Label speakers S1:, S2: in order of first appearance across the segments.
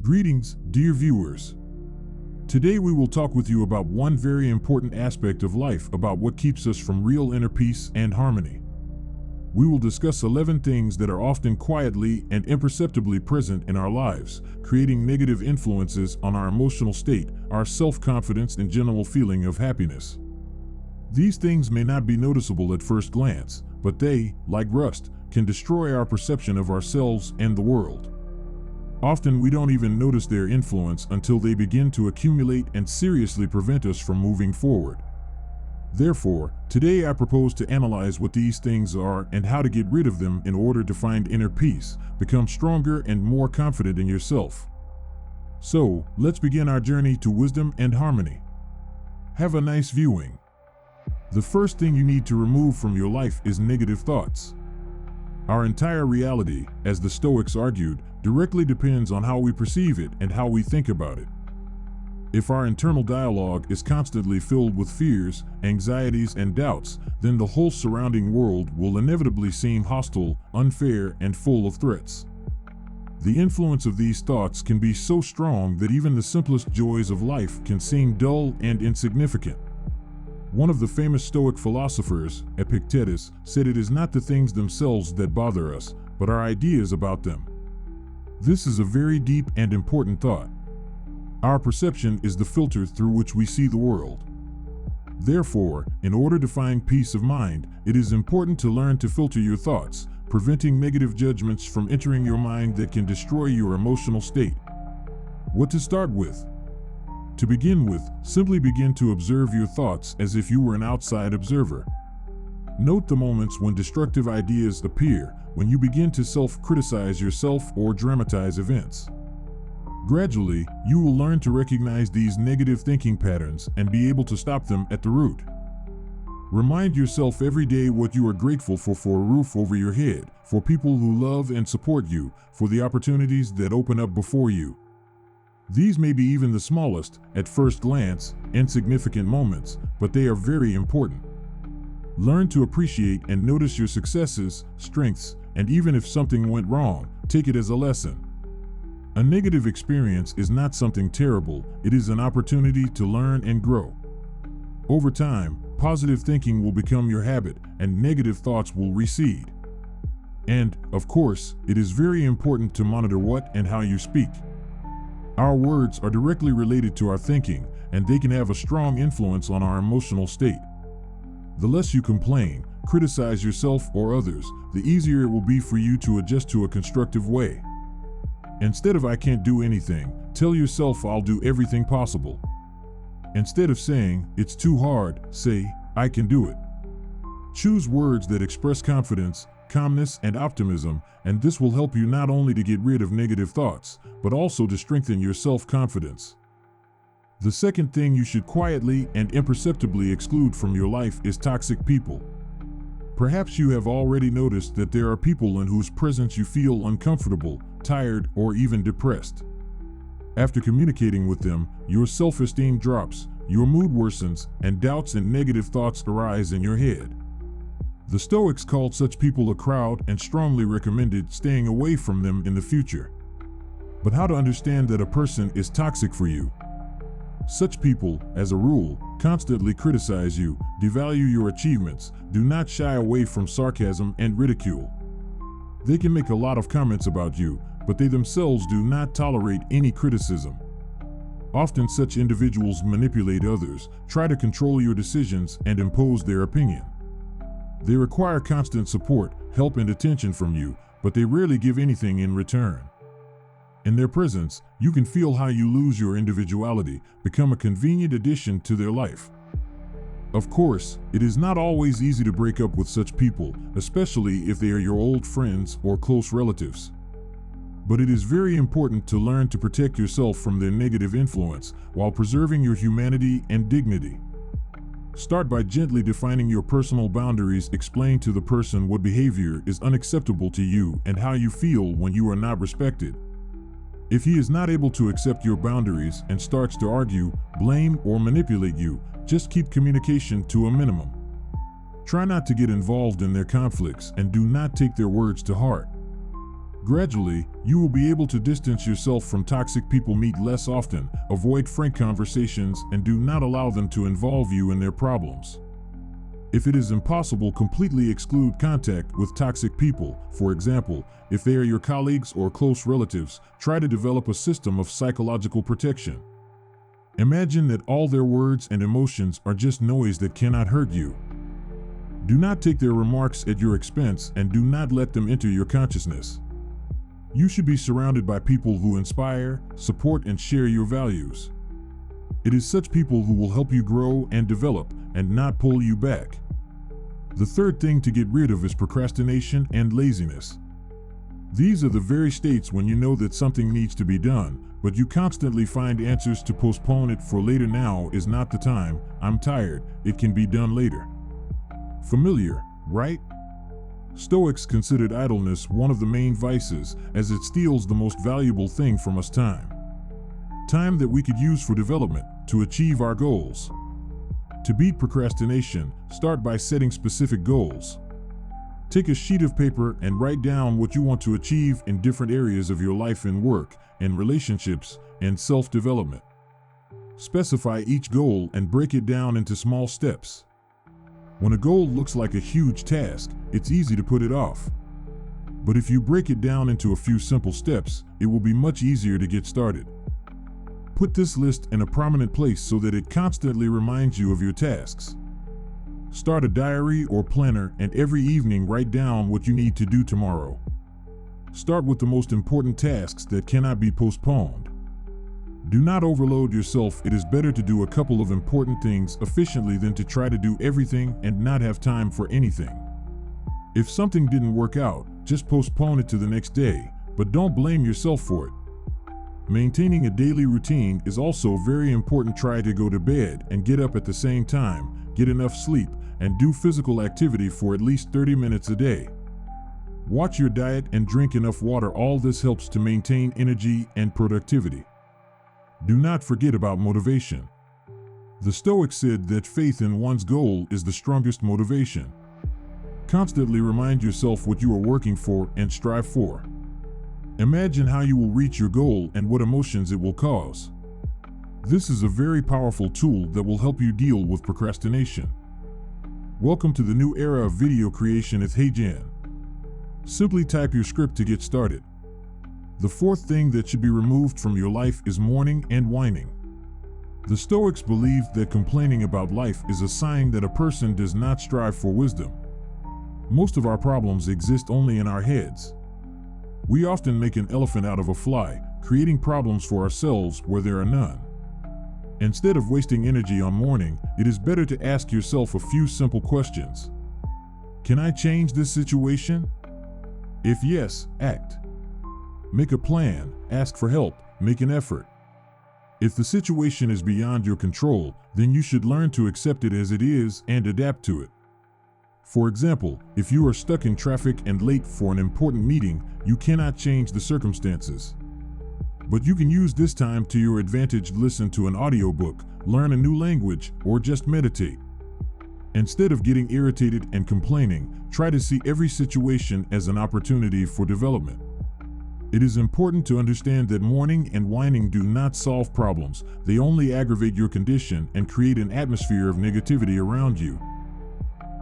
S1: Greetings, dear viewers. Today we will talk with you about one very important aspect of life, about what keeps us from real inner peace and harmony. We will discuss 11 things that are often quietly and imperceptibly present in our lives, creating negative influences on our emotional state, our self-confidence, and general feeling of happiness. These things may not be noticeable at first glance, but they, like rust, can destroy our perception of ourselves and the world. Often we don't even notice their influence until they begin to accumulate and seriously prevent us from moving forward. Therefore, today I propose to analyze what these things are and how to get rid of them in order to find inner peace, become stronger and more confident in yourself. So, let's begin our journey to wisdom and harmony. Have a nice viewing. The first thing you need to remove from your life is negative thoughts. Our entire reality, as the Stoics argued, directly depends on how we perceive it and how we think about it. If our internal dialogue is constantly filled with fears, anxieties, and doubts, then the whole surrounding world will inevitably seem hostile, unfair, and full of threats. The influence of these thoughts can be so strong that even the simplest joys of life can seem dull and insignificant. One of the famous Stoic philosophers, Epictetus, said it is not the things themselves that bother us, but our ideas about them. This is a very deep and important thought. Our perception is the filter through which we see the world. Therefore, in order to find peace of mind, it is important to learn to filter your thoughts, preventing negative judgments from entering your mind that can destroy your emotional state. What to start with? To begin with, simply begin to observe your thoughts as if you were an outside observer. Note the moments when destructive ideas appear, when you begin to self-criticize yourself or dramatize events. Gradually, you will learn to recognize these negative thinking patterns and be able to stop them at the root. Remind yourself every day what you are grateful for a roof over your head, for people who love and support you, for the opportunities that open up before you. These may be even the smallest, at first glance, insignificant moments, but they are very important. Learn to appreciate and notice your successes, strengths, and even if something went wrong, take it as a lesson. A negative experience is not something terrible, it is an opportunity to learn and grow. Over time, positive thinking will become your habit, and negative thoughts will recede. And, of course, it is very important to monitor what and how you speak. Our words are directly related to our thinking, and they can have a strong influence on our emotional state. The less you complain, criticize yourself or others, the easier it will be for you to adjust to a constructive way. Instead of "I can't do anything," tell yourself "I'll do everything possible." Instead of saying "it's too hard," say "I can do it." Choose words that express confidence, calmness, and optimism, and this will help you not only to get rid of negative thoughts, but also to strengthen your self-confidence. The second thing you should quietly and imperceptibly exclude from your life is toxic people. Perhaps you have already noticed that there are people in whose presence you feel uncomfortable, tired, or even depressed. After communicating with them, your self-esteem drops, your mood worsens, and doubts and negative thoughts arise in your head. The Stoics called such people a crowd and strongly recommended staying away from them in the future. But how to understand that a person is toxic for you? Such people, as a rule, constantly criticize you, devalue your achievements, do not shy away from sarcasm and ridicule. They can make a lot of comments about you, but they themselves do not tolerate any criticism. Often such individuals manipulate others, try to control your decisions, and impose their opinion. They require constant support, help, and attention from you, but they rarely give anything in return. In their presence, you can feel how you lose your individuality, become a convenient addition to their life. Of course, it is not always easy to break up with such people, especially if they are your old friends or close relatives. But it is very important to learn to protect yourself from their negative influence while preserving your humanity and dignity. Start by gently defining your personal boundaries. Explain to the person what behavior is unacceptable to you and how you feel when you are not respected. If he is not able to accept your boundaries and starts to argue, blame, or manipulate you, just keep communication to a minimum. Try not to get involved in their conflicts and do not take their words to heart. Gradually, you will be able to distance yourself from toxic people, meet less often, avoid frank conversations, and do not allow them to involve you in their problems. If it is impossible, completely exclude contact with toxic people. For example, if they are your colleagues or close relatives, try to develop a system of psychological protection. Imagine that all their words and emotions are just noise that cannot hurt you. Do not take their remarks at your expense and do not let them enter your consciousness. You should be surrounded by people who inspire, support, and share your values. It is such people who will help you grow and develop and not pull you back. The third thing to get rid of is procrastination and laziness. These are the very states when you know that something needs to be done, but you constantly find answers to postpone it for later. Now is not the time, I'm tired, it can be done later. Familiar, right? Stoics considered idleness one of the main vices, as it steals the most valuable thing from us: time. Time that we could use for development, to achieve our goals. To beat procrastination, start by setting specific goals. Take a sheet of paper and write down what you want to achieve in different areas of your life, in work, in relationships, and self-development. Specify each goal and break it down into small steps. When a goal looks like a huge task, it's easy to put it off. But if you break it down into a few simple steps, it will be much easier to get started. Put this list in a prominent place so that it constantly reminds you of your tasks. Start a diary or planner and every evening write down what you need to do tomorrow. Start with the most important tasks that cannot be postponed. Do not overload yourself. It is better to do a couple of important things efficiently than to try to do everything and not have time for anything. If something didn't work out, just postpone it to the next day, but don't blame yourself for it. Maintaining a daily routine is also very important. Try to go to bed and get up at the same time, get enough sleep, and do physical activity for at least 30 minutes a day. Watch your diet and drink enough water. All this helps to maintain energy and productivity. Do not forget about motivation. The Stoics said that faith in one's goal is the strongest motivation. Constantly remind yourself what you are working for and strive for. Imagine how you will reach your goal and what emotions it will cause. This is a very powerful tool that will help you deal with procrastination. Welcome to the new era of video creation with HeyJan. Simply type your script to get started. The fourth thing that should be removed from your life is mourning and whining. The Stoics believed that complaining about life is a sign that a person does not strive for wisdom. Most of our problems exist only in our heads. We often make an elephant out of a fly, creating problems for ourselves where there are none. Instead of wasting energy on mourning, it is better to ask yourself a few simple questions. Can I change this situation? If yes, act. Make a plan, ask for help, make an effort. If the situation is beyond your control, then you should learn to accept it as it is and adapt to it. For example, if you are stuck in traffic and late for an important meeting, you cannot change the circumstances. But you can use this time to your advantage. Listen to an audiobook, learn a new language, or just meditate. Instead of getting irritated and complaining, try to see every situation as an opportunity for development. It is important to understand that mourning and whining do not solve problems. They only aggravate your condition and create an atmosphere of negativity around you.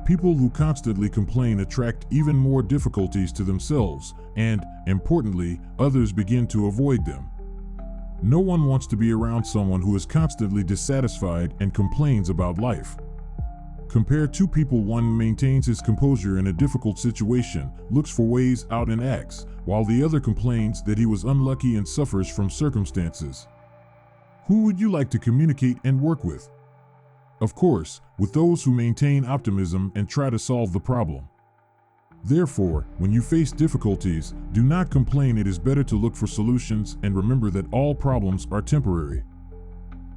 S1: People who constantly complain attract even more difficulties to themselves, and, importantly, others begin to avoid them. No one wants to be around someone who is constantly dissatisfied and complains about life. Compare two people. One maintains his composure in a difficult situation, looks for ways out and acts, while the other complains that he was unlucky and suffers from circumstances. Who would you like to communicate and work with? Of course, with those who maintain optimism and try to solve the problem. Therefore, when you face difficulties, do not complain. It is better to look for solutions and remember that all problems are temporary.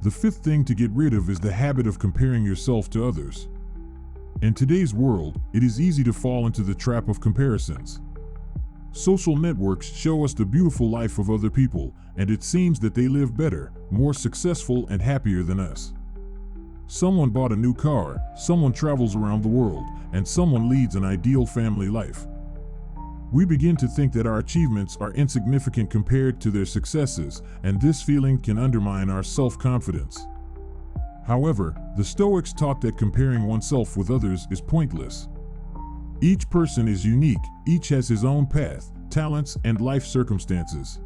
S1: The fifth thing to get rid of is the habit of comparing yourself to others. In today's world, it is easy to fall into the trap of comparisons. Social networks show us the beautiful life of other people, and it seems that they live better, more successful, and happier than us. Someone bought a new car, someone travels around the world, and someone leads an ideal family life. We begin to think that our achievements are insignificant compared to their successes, and this feeling can undermine our self-confidence. However, the Stoics taught that comparing oneself with others is pointless. Each person is unique, each has his own path, talents, and life circumstances.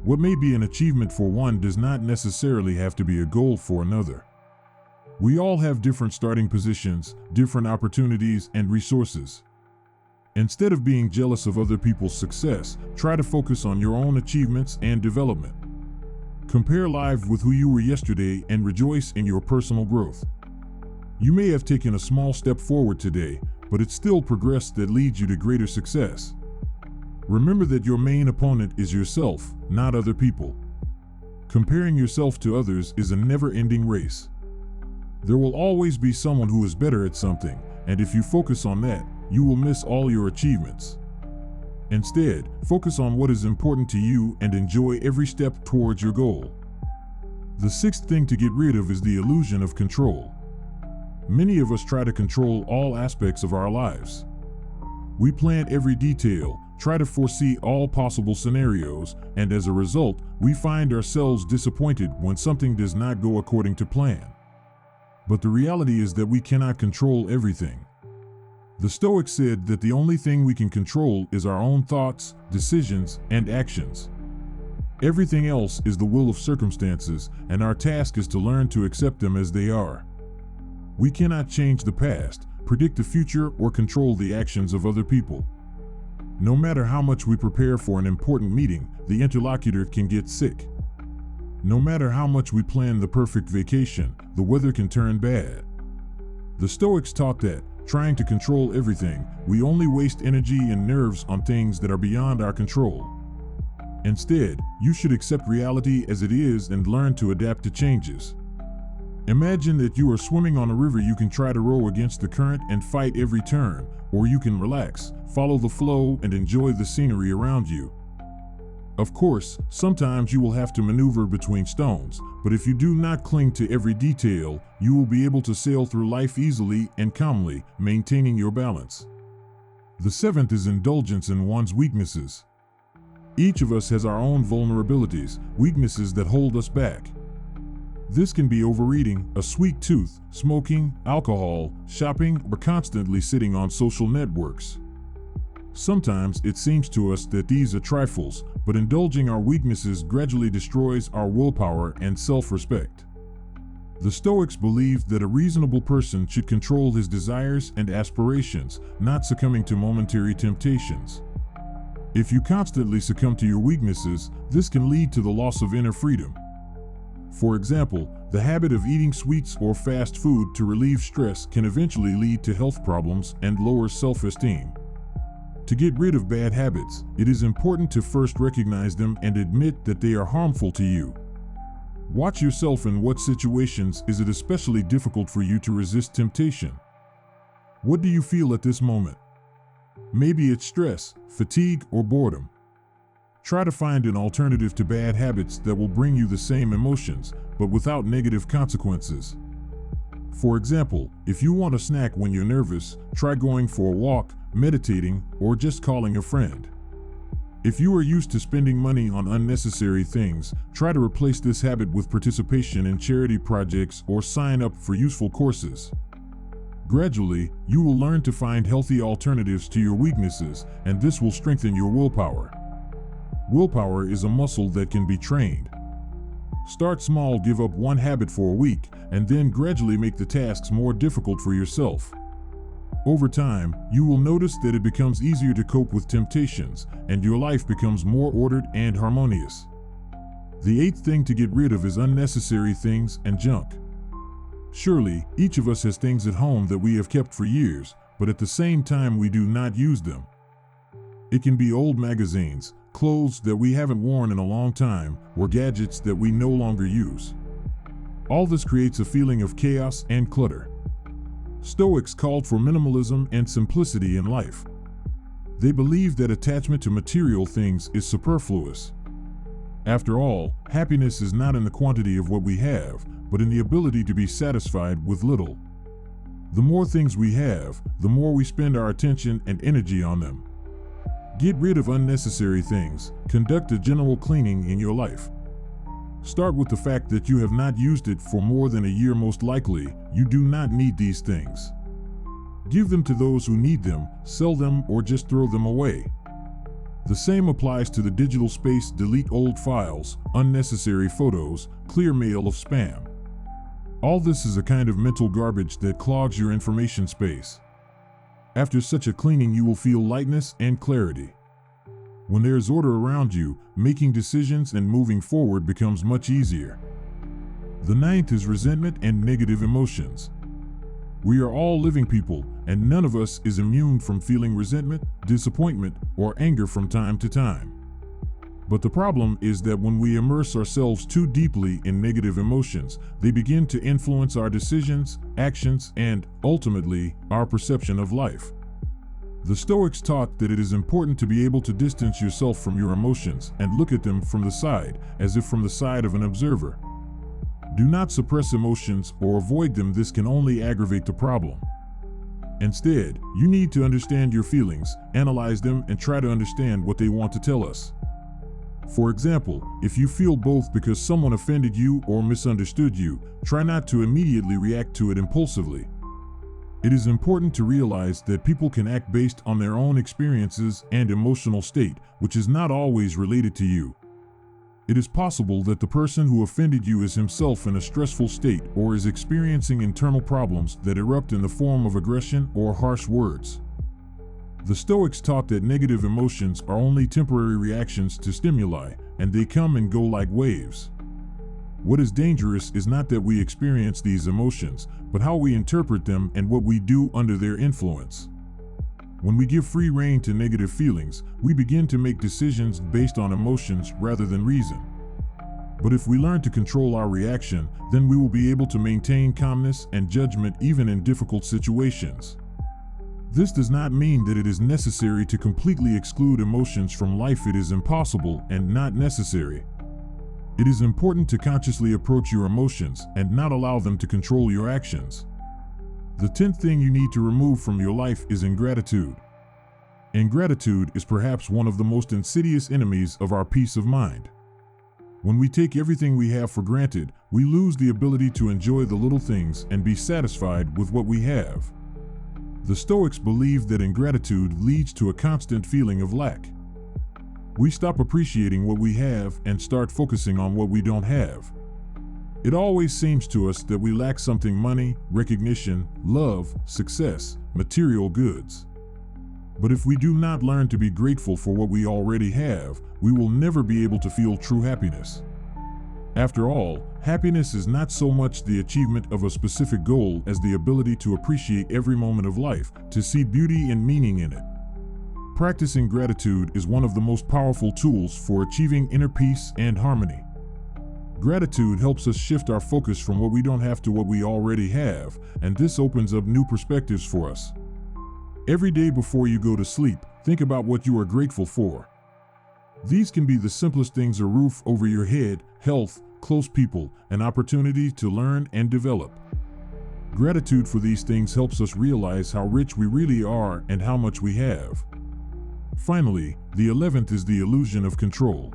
S1: What may be an achievement for one does not necessarily have to be a goal for another. We all have different starting positions, different opportunities, and resources. Instead of being jealous of other people's success, try to focus on your own achievements and development. Compare life with who you were yesterday and rejoice in your personal growth. You may have taken a small step forward today, but it's still progress that leads you to greater success. Remember that your main opponent is yourself, not other people. Comparing yourself to others is a never-ending race. There will always be someone who is better at something, and if you focus on that, you will miss all your achievements. Instead, focus on what is important to you and enjoy every step towards your goal. The sixth thing to get rid of is the illusion of control. Many of us try to control all aspects of our lives. We plan every detail, try to foresee all possible scenarios, and as a result, we find ourselves disappointed when something does not go according to plan. But the reality is that we cannot control everything. The Stoics said that the only thing we can control is our own thoughts, decisions, and actions. Everything else is the will of circumstances, and our task is to learn to accept them as they are. We cannot change the past, predict the future, or control the actions of other people. No matter how much we prepare for an important meeting, the interlocutor can get sick. No matter how much we plan the perfect vacation, the weather can turn bad. The Stoics taught that, trying to control everything, we only waste energy and nerves on things that are beyond our control. Instead, you should accept reality as it is and learn to adapt to changes. Imagine that you are swimming on a river. You can try to row against the current and fight every turn, or you can relax, follow the flow, and enjoy the scenery around you. Of course, sometimes you will have to maneuver between stones, but if you do not cling to every detail, you will be able to sail through life easily and calmly, maintaining your balance. The seventh is indulgence in one's weaknesses. Each of us has our own vulnerabilities, weaknesses that hold us back. This can be overeating, a sweet tooth, smoking, alcohol, shopping, or constantly sitting on social networks. Sometimes it seems to us that these are trifles, but indulging our weaknesses gradually destroys our willpower and self-respect. The Stoics believed that a reasonable person should control his desires and aspirations, not succumbing to momentary temptations. If you constantly succumb to your weaknesses, this can lead to the loss of inner freedom. For example, the habit of eating sweets or fast food to relieve stress can eventually lead to health problems and lower self-esteem. To get rid of bad habits, it is important to first recognize them and admit that they are harmful to you. Watch yourself. In what situations is it especially difficult for you to resist temptation? What do you feel at this moment? Maybe it's stress, fatigue, or boredom. Try to find an alternative to bad habits that will bring you the same emotions, but without negative consequences. For example, if you want a snack when you're nervous, try going for a walk, meditating, or just calling a friend. If you are used to spending money on unnecessary things, try to replace this habit with participation in charity projects or sign up for useful courses. Gradually, you will learn to find healthy alternatives to your weaknesses, and this will strengthen your willpower. Willpower is a muscle that can be trained. Start small, give up one habit for a week, and then gradually make the tasks more difficult for yourself. Over time, you will notice that it becomes easier to cope with temptations, and your life becomes more ordered and harmonious. The eighth thing to get rid of is unnecessary things and junk. Surely, each of us has things at home that we have kept for years, but at the same time we do not use them. It can be old magazines, clothes that we haven't worn in a long time, or gadgets that we no longer use. All this creates a feeling of chaos and clutter. Stoics called for minimalism and simplicity in life. They believed that attachment to material things is superfluous. After all, happiness is not in the quantity of what we have, but in the ability to be satisfied with little. The more things we have, the more we spend our attention and energy on them. Get rid of unnecessary things. Conduct a general cleaning in your life. Start with the fact that you have not used it for more than a year. Most likely, you do not need these things. Give them to those who need them, sell them, or just throw them away. The same applies to the digital space. Delete old files, unnecessary photos, clear mail of spam. All this is a kind of mental garbage that clogs your information space. After such a cleaning, you will feel lightness and clarity. When there is order around you, making decisions and moving forward becomes much easier. The ninth is resentment and negative emotions. We are all living people, and none of us is immune from feeling resentment, disappointment, or anger from time to time. But the problem is that when we immerse ourselves too deeply in negative emotions, they begin to influence our decisions, actions, and, ultimately, our perception of life. The Stoics taught that it is important to be able to distance yourself from your emotions and look at them from the side, as if from the side of an observer. Do not suppress emotions or avoid them. This can only aggravate the problem. Instead, you need to understand your feelings, analyze them, and try to understand what they want to tell us. For example, if you feel both because someone offended you or misunderstood you, try not to immediately react to it impulsively. It is important to realize that people can act based on their own experiences and emotional state, which is not always related to you. It is possible that the person who offended you is himself in a stressful state or is experiencing internal problems that erupt in the form of aggression or harsh words. The Stoics taught that negative emotions are only temporary reactions to stimuli, and they come and go like waves. What is dangerous is not that we experience these emotions, but how we interpret them and what we do under their influence. When we give free rein to negative feelings, we begin to make decisions based on emotions rather than reason. But if we learn to control our reaction, then we will be able to maintain calmness and judgment even in difficult situations. This does not mean that it is necessary to completely exclude emotions from life. It is impossible and not necessary. It is important to consciously approach your emotions and not allow them to control your actions. The 10th thing you need to remove from your life is ingratitude. Ingratitude is perhaps one of the most insidious enemies of our peace of mind. When we take everything we have for granted, we lose the ability to enjoy the little things and be satisfied with what we have. The Stoics believe that ingratitude leads to a constant feeling of lack. We stop appreciating what we have and start focusing on what we don't have. It always seems to us that we lack something: money, recognition, love, success, material goods. But if we do not learn to be grateful for what we already have, we will never be able to feel true happiness. After all, happiness is not so much the achievement of a specific goal as the ability to appreciate every moment of life, to see beauty and meaning in it. Practicing gratitude is one of the most powerful tools for achieving inner peace and harmony. Gratitude helps us shift our focus from what we don't have to what we already have, and this opens up new perspectives for us. Every day before you go to sleep, think about what you are grateful for. These can be the simplest things: a roof over your head, health, close people, an opportunity to learn and develop. Gratitude for these things helps us realize how rich we really are and how much we have. Finally, the 11th is the illusion of control.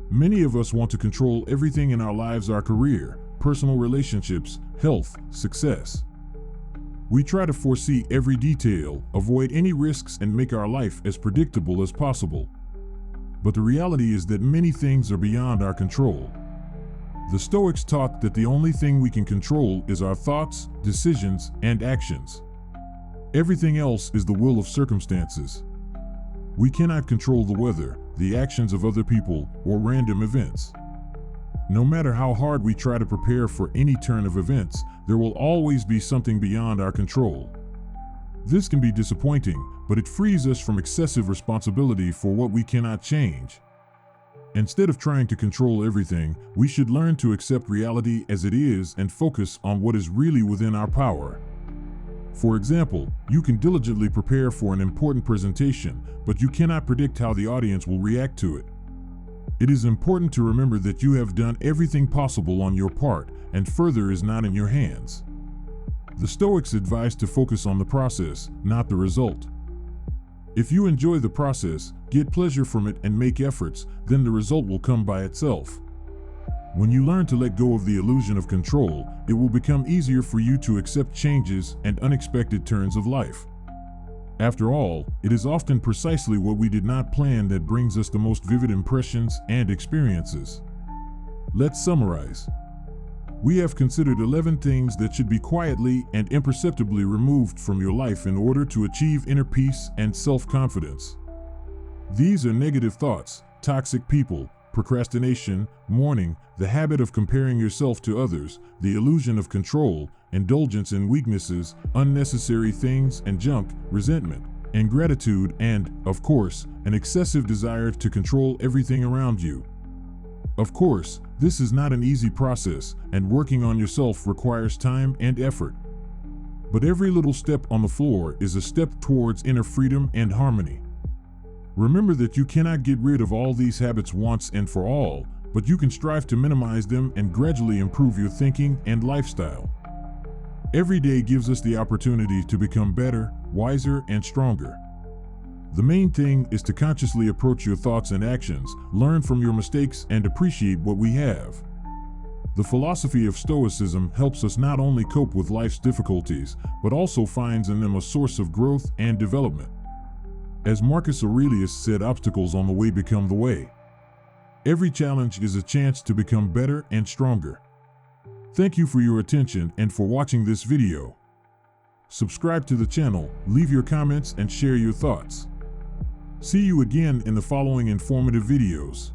S1: Many of us want to control everything in our lives: our career, personal relationships, health, success. We try to foresee every detail, avoid any risks, and make our life as predictable as possible. But the reality is that many things are beyond our control. The Stoics taught that the only thing we can control is our thoughts, decisions, and actions. Everything else is the will of circumstances. We cannot control the weather, the actions of other people, or random events. No matter how hard we try to prepare for any turn of events, there will always be something beyond our control. This can be disappointing, but it frees us from excessive responsibility for what we cannot change. Instead of trying to control everything, we should learn to accept reality as it is and focus on what is really within our power. For example, you can diligently prepare for an important presentation, but you cannot predict how the audience will react to it. It is important to remember that you have done everything possible on your part, and further is not in your hands. The Stoics advise to focus on the process, not the result. If you enjoy the process, get pleasure from it, and make efforts, then the result will come by itself. When you learn to let go of the illusion of control, it will become easier for you to accept changes and unexpected turns of life. After all, it is often precisely what we did not plan that brings us the most vivid impressions and experiences. Let's summarize. We have considered 11 things that should be quietly and imperceptibly removed from your life in order to achieve inner peace and self-confidence. These are negative thoughts, toxic people, procrastination, mourning, the habit of comparing yourself to others, the illusion of control, indulgence in weaknesses, unnecessary things and junk, resentment, ingratitude, and, of course, an excessive desire to control everything around you. Of course, this is not an easy process, and working on yourself requires time and effort. But every little step on the floor is a step towards inner freedom and harmony. Remember that you cannot get rid of all these habits once and for all, but you can strive to minimize them and gradually improve your thinking and lifestyle. Every day gives us the opportunity to become better, wiser, and stronger. The main thing is to consciously approach your thoughts and actions, learn from your mistakes, and appreciate what we have. The philosophy of Stoicism helps us not only cope with life's difficulties, but also finds in them a source of growth and development. As Marcus Aurelius said, obstacles on the way become the way. Every challenge is a chance to become better and stronger. Thank you for your attention and for watching this video. Subscribe to the channel, leave your comments, and share your thoughts. See you again in the following informative videos.